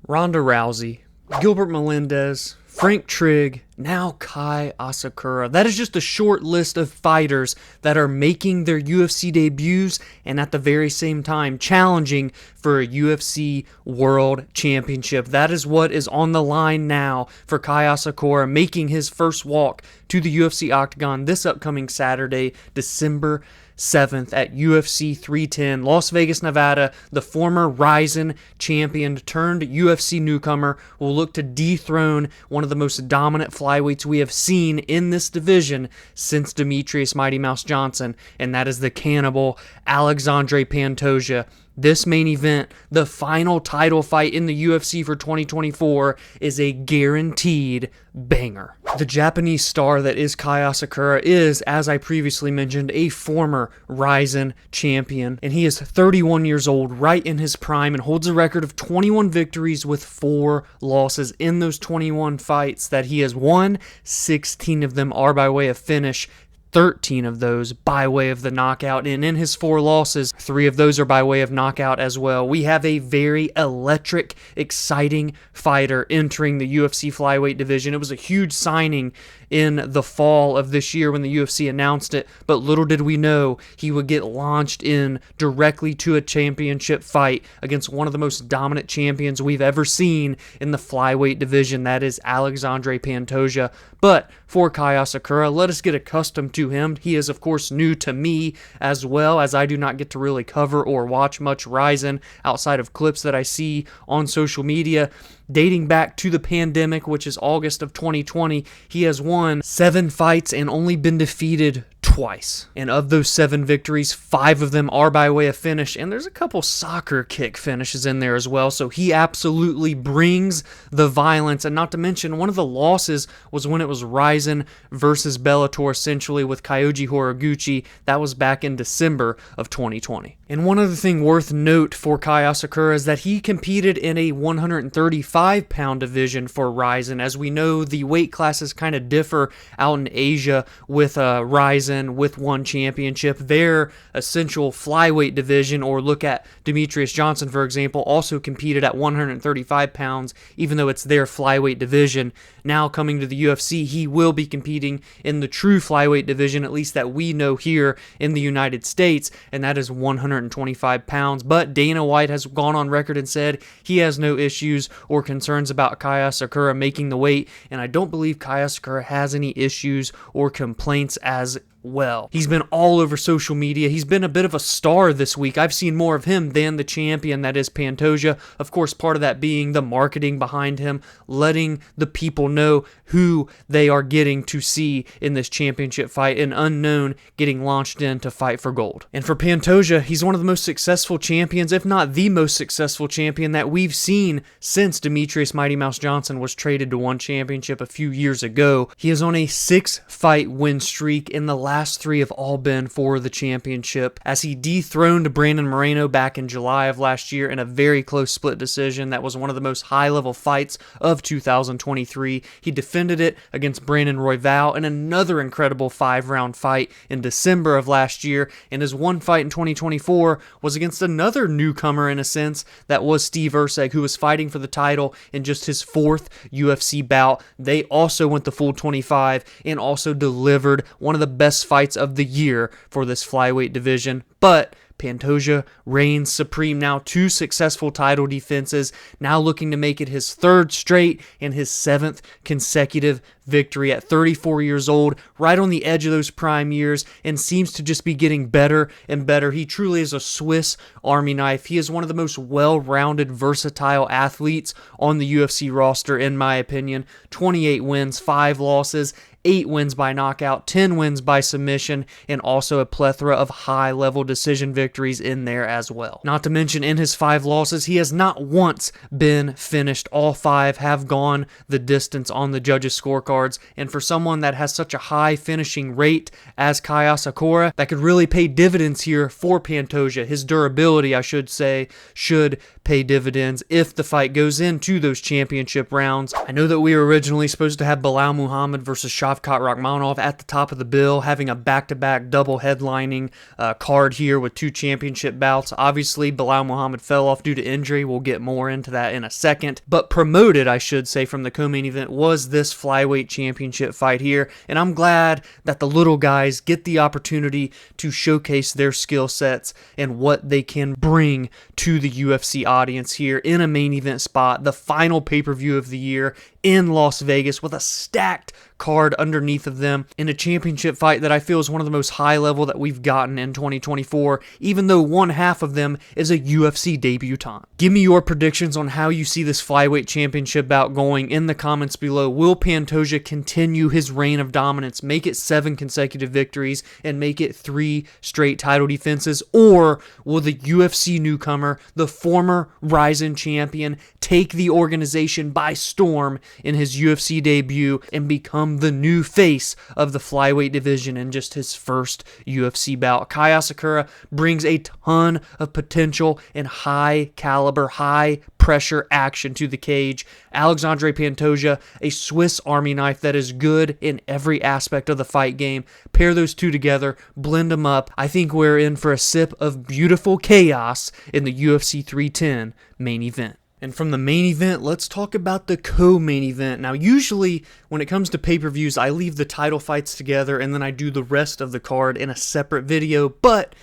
Ronda Rousey, Gilbert Melendez, Frank Trigg, now Kai Asakura. That is just a short list of fighters that are making their UFC debuts and at the very same time challenging for a UFC World Championship. That is what is on the line now for Kai Asakura, making his first walk to the UFC Octagon this upcoming Saturday, December 7th at UFC 310, Las Vegas, Nevada. The former Rizin champion turned UFC newcomer will look to dethrone one of the most dominant flyweights we have seen in this division since Demetrius Mighty Mouse Johnson, and that is the cannibal Alexandre Pantoja. This main event, the final title fight in the UFC for 2024, is a guaranteed banger. The Japanese star that is Kai Asakura is, as I previously mentioned, a former Rizin champion, and he is 31 years old, right in his prime, and holds a record of 21 victories with 4 losses. In those 21 fights that he has won, 16 of them are by way of finish, 13 of those by way of the knockout, and in his 4 losses, 3 of those are by way of knockout as well. We have a very electric, exciting fighter entering the UFC flyweight division. It was a huge signing in the fall of this year when the UFC announced it, but little did we know he would get launched in directly to a championship fight against one of the most dominant champions we've ever seen in the flyweight division, that is Alexandre Pantoja. But for Kai Asakura, let us get accustomed to him. He is, of course, new to me as well, as I do not get to really cover or watch much Rizin outside of clips that I see on social media. Dating back to the pandemic, which is August of 2020, he has won 7 fights and only been defeated twice. And of those 7 victories, 5 of them are by way of finish, and there's a couple soccer kick finishes in there as well, so he absolutely brings the violence. And not to mention, one of the losses was when it was Rizin versus Bellator, essentially with Kyoji Horiguchi. That was back in December of 2020. And one other thing worth note for Kai Asakura is that he competed in a 135-pound division for Rizin. As we know, the weight classes kind of differ out in Asia with Rizin with one championship. Their essential flyweight division, or look at Demetrius Johnson, for example, also competed at 135 pounds, even though it's their flyweight division. Now coming to the UFC, he will be competing in the true flyweight division, at least that we know here in the United States, and that is 125 pounds. But Dana White has gone on record and said he has no issues or concerns about Kai Asakura making the weight, and I don't believe Kai Asakura has any issues or complaints as well. He's been all over social media. He's been a bit of a star this week. I've seen more of him than the champion that is Pantoja. Of course, part of that being the marketing behind him, letting the people know who they are getting to see in this championship fight, an unknown getting launched in to fight for gold. And for Pantoja, he's one of the most successful champions, if not the most successful champion that we've seen since Demetrius Mighty Mouse Johnson was traded to one championship a few years ago. He is on a 6-fight win streak, in the last 3 have all been for the championship, as he dethroned Brandon Moreno back in July of last year in a very close split decision. That was one of the most high-level fights of 2023. He defended it against Brandon Royval in another incredible 5-round fight in December of last year, and his one fight in 2024 was against another newcomer in a sense, that was Steve Erceg, who was fighting for the title in just his 4th UFC bout. They also went the full 25 and also delivered one of the best fights of the year for this flyweight division. But Pantoja reigns supreme now, 2 successful title defenses, now looking to make it his 3rd straight and his 7th consecutive victory at 34 years old, right on the edge of those prime years, and seems to just be getting better and better. He truly is a Swiss Army knife. He is one of the most well-rounded, versatile athletes on the UFC roster, in my opinion. 28 wins, 5 losses, 8 wins by knockout, 10 wins by submission, and also a plethora of high-level decision victories in there as well. Not to mention, in his 5 losses, he has not once been finished. All 5 have gone the distance on the judges' scorecards, and for someone that has such a high finishing rate as Kai Asakura, that could really pay dividends here for Pantoja. His durability, I should say, should pay dividends if the fight goes into those championship rounds. I know that we were originally supposed to have Belal Muhammad versus Shavkat Rakhmonov at the top of the bill, having a back-to-back double headlining card here with 2 championship bouts. Obviously, Belal Muhammad fell off due to injury. We'll get more into that in a second. But promoted, I should say, from the co-main event was this flyweight championship fight here. And I'm glad that the little guys get the opportunity to showcase their skill sets and what they can bring to the UFC audience here in a main event spot, the final pay-per-view of the year in Las Vegas with a stacked card underneath of them in a championship fight that I feel is one of the most high level that we've gotten in 2024, even though one half of them is a UFC debutant. Give me your predictions on how you see this flyweight championship bout going in the comments below. Will Pantoja continue his reign of dominance, make it 7 consecutive victories, and make it 3 straight title defenses? Or will the UFC newcomer, the former Rizin champion, take the organization by storm in his UFC debut and become the new face of the flyweight division in just his first UFC bout? Kai Asakura brings a ton of potential and high caliber, high pressure action to the cage. Alexandre Pantoja, a Swiss Army knife that is good in every aspect of the fight game. Pair those two together, blend them up. I think we're in for a sip of beautiful chaos in the UFC 310 main event. And from the main event, let's talk about the co-main event. Now, usually when it comes to pay-per-views, I leave the title fights together and then I do the rest of the card in a separate video, but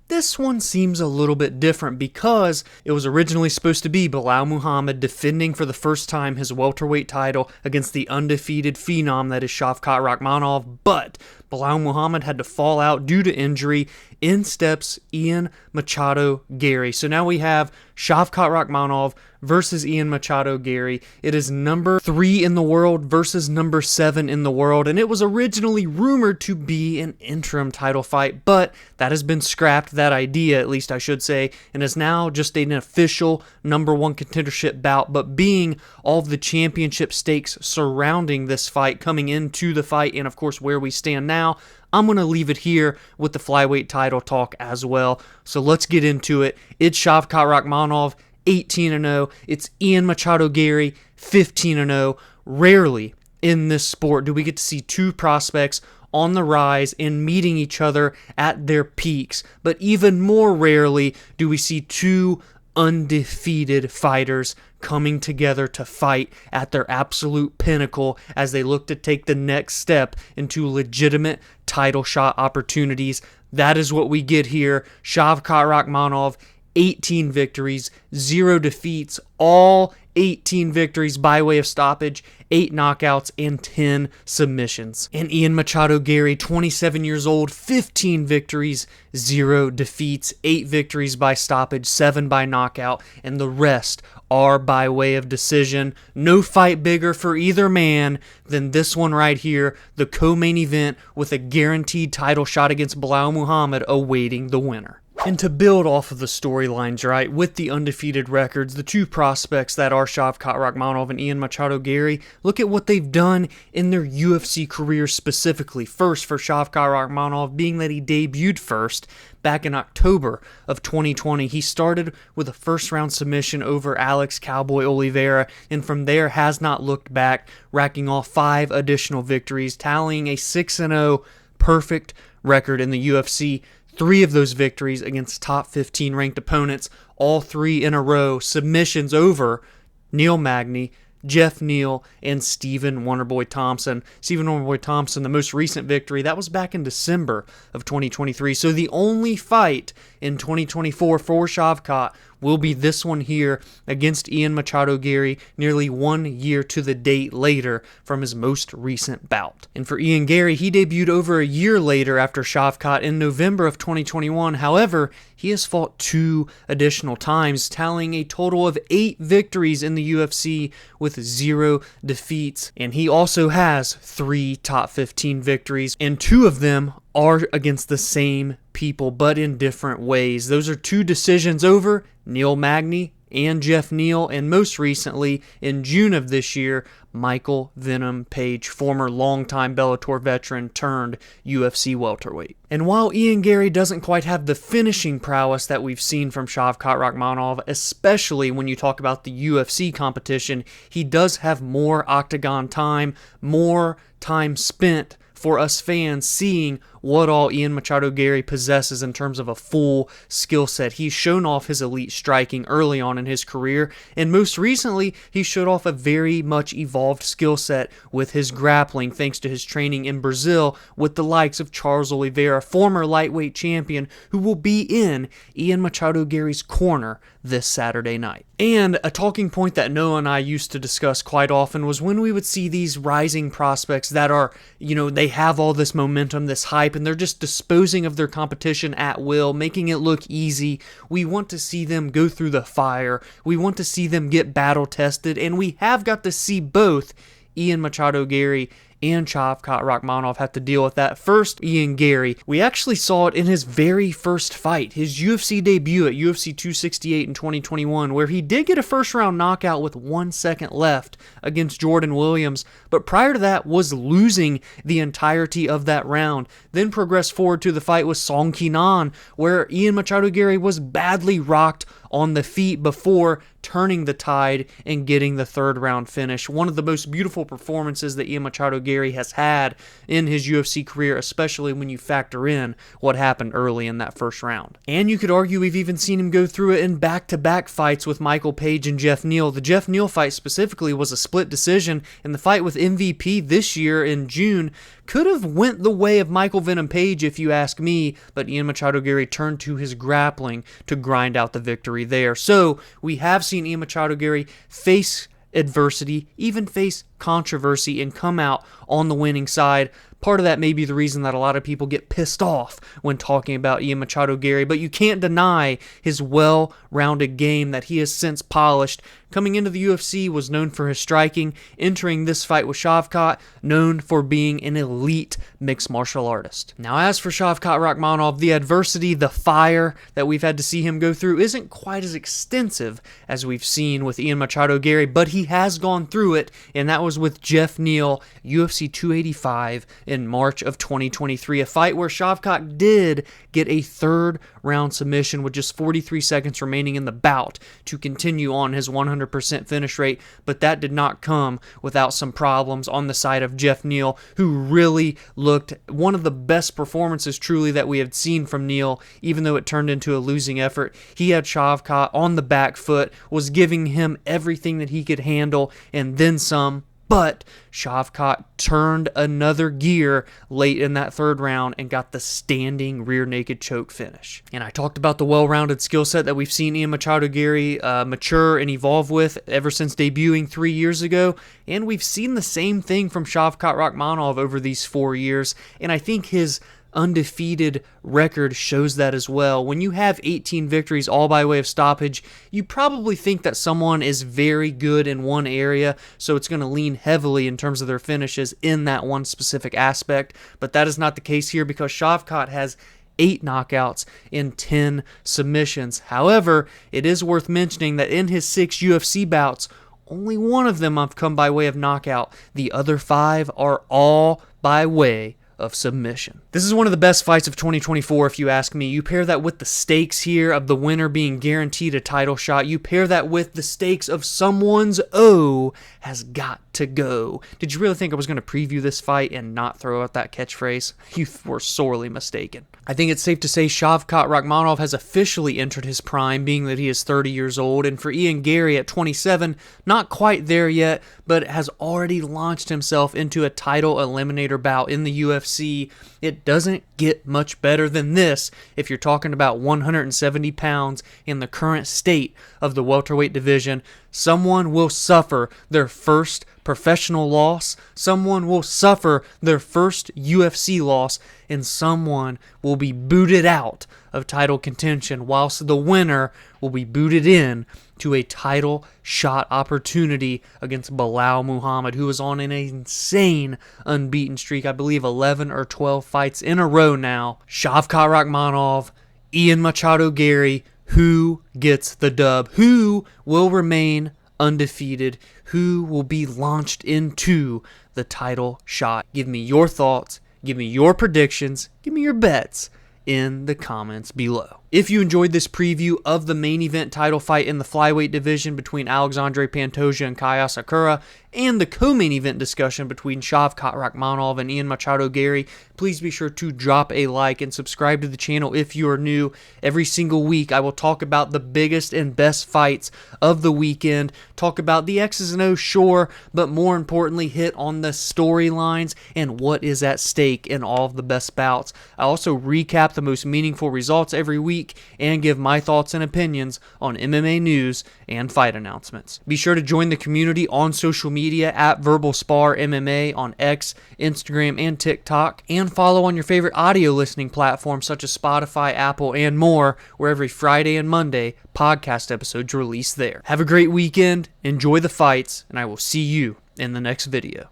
this one seems a little bit different because it was originally supposed to be Belal Muhammad defending for the first time his welterweight title against the undefeated phenom that is Shavkat Rakhmonov, but Belal Muhammad had to fall out due to injury. In steps Ian Machado Garry. So now we have Shavkat Rakhmonov versus Ian Machado Garry. It is number 3 in the world versus number 7 in the world, and it was originally rumored to be an interim title fight, but that has been scrapped, that idea, at least I should say, and is now just an official number 1 contendership bout. But being all of the championship stakes surrounding this fight coming into the fight, and of course where we stand now, I'm going to leave it here with the flyweight title talk as well. So let's get into it. It's Shavkat Rakhmonov, 18-0. It's Ian Machado Garry, 15-0. Rarely in this sport do we get to see 2 prospects on the rise and meeting each other at their peaks. But even more rarely do we see 2 undefeated fighters coming together to fight at their absolute pinnacle as they look to take the next step into legitimate title shot opportunities. That is what we get here. Shavkat Rakhmonov, 18 victories, 0 defeats, all 18 victories by way of stoppage, 8 knockouts, and 10 submissions. And Ian Machado Garry, 27 years old, 15 victories, 0 defeats, 8 victories by stoppage, 7 by knockout, and the rest are by way of decision. No fight bigger for either man than this one right here, the co-main event with a guaranteed title shot against Belal Muhammad awaiting the winner. And to build off of the storylines, right, with the undefeated records, the 2 prospects that are Shavkat Rakhmonov and Ian Machado Garry, look at what they've done in their UFC careers specifically. First, for Shavkat Rakhmonov, being that he debuted first back in October of 2020, he started with a first-round submission over Alex Cowboy Oliveira, and from there has not looked back, racking off 5 additional victories, tallying a 6-0 perfect record in the UFC. 3 of those victories against top 15 ranked opponents, all 3 in a row, submissions over Neil Magny, Jeff Neal, and Stephen Wonderboy Thompson. Stephen Wonderboy Thompson, the most recent victory, that was back in December of 2023. So the only fight in 2024 for Shavkat will be this one here against Ian Machado Garry, nearly 1 year to the date later from his most recent bout. And for Ian Garry, he debuted over a year later after Shavkat in November of 2021. However, he has fought 2 additional times, tallying a total of 8 victories in the UFC with 0 defeats. And he also has 3 top 15 victories, and 2 of them are against the same people, but in different ways. Those are 2 decisions over Neil Magny and Jeff Neal, and most recently, in June of this year, Michael Venom Page, former longtime Bellator veteran turned UFC welterweight. And while Ian Garry doesn't quite have the finishing prowess that we've seen from Shavkat Rakhmonov, especially when you talk about the UFC competition, he does have more octagon time, more time spent for us fans seeing what all Ian Machado Garry possesses in terms of a full skill set. He's shown off his elite striking early on in his career, and most recently, he showed off a very much evolved skill set with his grappling, thanks to his training in Brazil with the likes of Charles Oliveira, former lightweight champion, who will be in Ian Machado Garry's corner this Saturday night. And a talking point that Noah and I used to discuss quite often was when we would see these rising prospects that are, they have all this momentum, this hype, and they're just disposing of their competition at will, making it look easy. We want to see them go through the fire. We want to see them get battle tested, and we have got to see both Ian Machado Garry and Shavkat Rakhmonov have to deal with that. First, Ian Garry. We actually saw it in his very first fight, his UFC debut at UFC 268 in 2021, where he did get a first-round knockout with 1 second left against Jordan Williams, but prior to that was losing the entirety of that round. Then progressed forward to the fight with Song Ki-nan, where Ian Machado Garry was badly rocked on the feet before turning the tide and getting the third round finish. One of the most beautiful performances that Ian Machado Garry has had in his UFC career, especially when you factor in what happened early in that first round. And you could argue we've even seen him go through it in back-to-back fights with Michael Page and Jeff Neal. The Jeff Neal fight specifically was a split decision, and the fight with MVP this year in June could have went the way of Michael Venom Page if you ask me, but Ian Machado Garry turned to his grappling to grind out the victory there. So we have seen Ian Machado Garry face adversity, even face controversy, and come out on the winning side. Part of that may be the reason that a lot of people get pissed off when talking about Ian Machado Garry, but you can't deny his well-rounded game that he has since polished. Coming into the UFC, was known for his striking. Entering this fight with Shavkat, known for being an elite mixed martial artist. Now, as for Shavkat Rakhmonov, the adversity, the fire that we've had to see him go through isn't quite as extensive as we've seen with Ian Machado Garry, but he has gone through it, and that was with Jeff Neal, UFC 285 in March of 2023, a fight where Shavkat did get a third round submission with just 43 seconds remaining in the bout to continue on his 100% finish rate, but that did not come without some problems on the side of Jeff Neal, who really looked one of the best performances truly that we have seen from Neal, even though it turned into a losing effort. He had Shavkat on the back foot, was giving him everything that he could handle, and then some. But Shavkat turned another gear late in that third round and got the standing rear naked choke finish. And I talked about the well-rounded skill set that we've seen Ian Machado Garry mature and evolve with ever since debuting 3 years ago. And we've seen the same thing from Shavkat Rakhmonov over these 4 years. And I think his undefeated record shows that as well. When you have 18 victories all by way of stoppage, you probably think that someone is very good in one area, so it's going to lean heavily in terms of their finishes in that one specific aspect, but that is not the case here because Shavkat has 8 knockouts in 10 submissions. However, it is worth mentioning that in his 6 UFC bouts, only one of them have come by way of knockout. The other 5 are all by way of submission. This is one of the best fights of 2024 if you ask me. You pair that with the stakes here of the winner being guaranteed a title shot. You pair that with the stakes of someone's O has got to go. Did you really think I was going to preview this fight and not throw out that catchphrase? You were sorely mistaken. I think it's safe to say Shavkat Rakhmonov has officially entered his prime, being that he is 30 years old, and for Ian Garry at 27, not quite there yet, but has already launched himself into a title eliminator bout in the UFC. It doesn't get much better than this if you're talking about 170 pounds in the current state of the welterweight division. Someone will suffer their first professional loss, someone will suffer their first UFC loss, and someone will be booted out of title contention, whilst the winner will be booted in to a title shot opportunity against Belal Muhammad, who is on an insane unbeaten streak. I believe 11 or 12 fights in a row now. Shavkat Rakhmonov, Ian Machado Garry, who gets the dub, who will remain undefeated, who will be launched into the title shot. Give me your thoughts, give me your predictions, give me your bets in the comments below. If you enjoyed this preview of the main event title fight in the flyweight division between Alexandre Pantoja and Kai Asakura, and the co-main event discussion between Shavkat Rakhmonov and Ian Machado Garry, please be sure to drop a like and subscribe to the channel if you are new. Every single week I will talk about the biggest and best fights of the weekend, talk about the X's and O's, sure, but more importantly hit on the storylines and what is at stake in all of the best bouts. I also recap the most meaningful results every week and give my thoughts and opinions on MMA news and fight announcements. Be sure to join the community on social media at Verbal Spar MMA on X, Instagram, and TikTok, and follow on your favorite audio listening platforms such as Spotify, Apple, and more, where every Friday and Monday podcast episodes release there. Have a great weekend, enjoy the fights, and I will see you in the next video.